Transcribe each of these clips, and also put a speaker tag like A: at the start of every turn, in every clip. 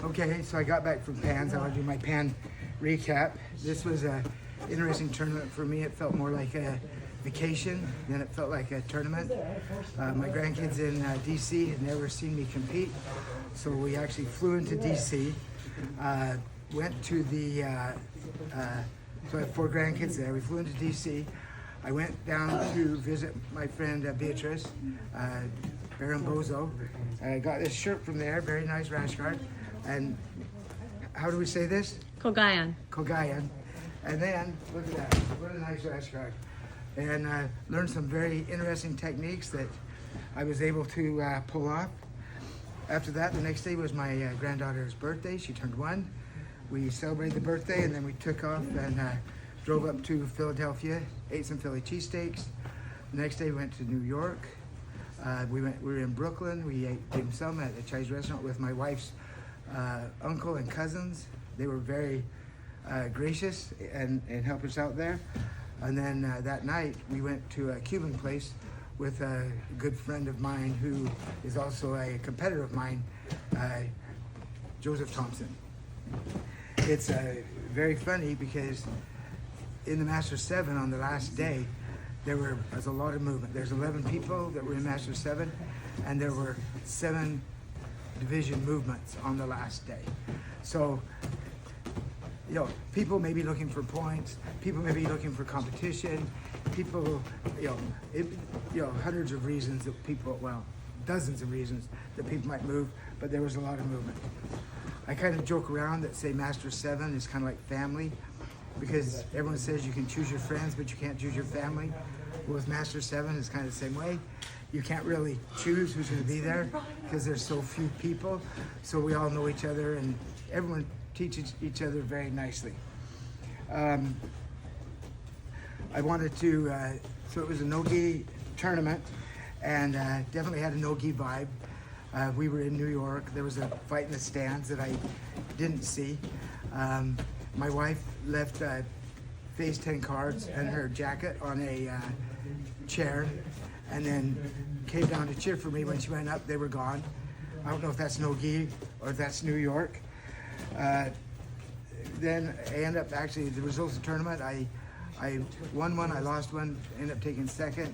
A: Okay, so I got back from Pans. I want to do my Pan recap. This was a interesting tournament for me. It felt more like a vacation than it felt like a tournament. My grandkids in DC had never seen me compete, so we actually flew into DC, went to the, so I have 4 grandkids there. We flew into DC. I went down to visit my friend Beatrice, Baron Bozo. I got this shirt from there, very nice rash guard. And how do we say this?
B: Kogayan.
A: Kogayan. And then, look at that, what a nice rash guard. And learned some very interesting techniques that I was able to pull off. After that, the next day was my granddaughter's birthday. She turned 1. We celebrated the birthday, and then we took off and drove up to Philadelphia, ate some Philly cheesesteaks. The next day we went to New York. We were in Brooklyn. We ate dim sum at a Chinese restaurant with my wife's uncle and cousins. They were very gracious and helped us out there. And then that night we went to a Cuban place with a good friend of mine who is also a competitor of mine, Joseph Thompson. It's very funny because in the Masters 7 on the last day, there was a lot of movement. There's 11 people that were in Masters 7, and there were 7 division movements on the last day. So, you know, people may be looking for points, people may be looking for competition, people, hundreds of reasons that people, well, dozens of reasons that people might move, but there was a lot of movement. I kind of joke around that say Master 7 is kind of like family, because everyone says you can choose your friends, but you can't choose your family. Well, with Master 7, it's kind of the same way. You can't really choose who's going to be there because there's so few people. So we all know each other, and everyone teaches each other very nicely. I wanted to, so it was a NoGi tournament, and definitely had a NoGi vibe. We were in New York. There was a fight in the stands that I didn't see. My wife left phase 10 cards and her jacket on a chair, and then came down to cheer for me. When she went up, they were gone. I don't know if that's NoGi or if that's New York. Then I ended up, actually, the results of the tournament, I won one, I lost one, ended up taking second.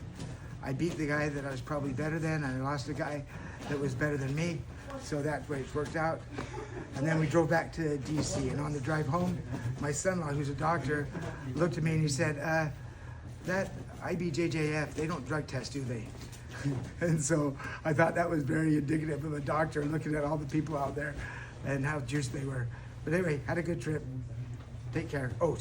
A: I beat the guy that I was probably better than, and I lost the guy that was better than me. So that way it worked out. And then we drove back to DC, and on the drive home, my son-in-law, who's a doctor, looked at me and he said, that IBJJF, they don't drug test, do they? And so I thought that was very indicative of a doctor looking at all the people out there and how juiced they were. But anyway, had a good trip. Take care. Oh,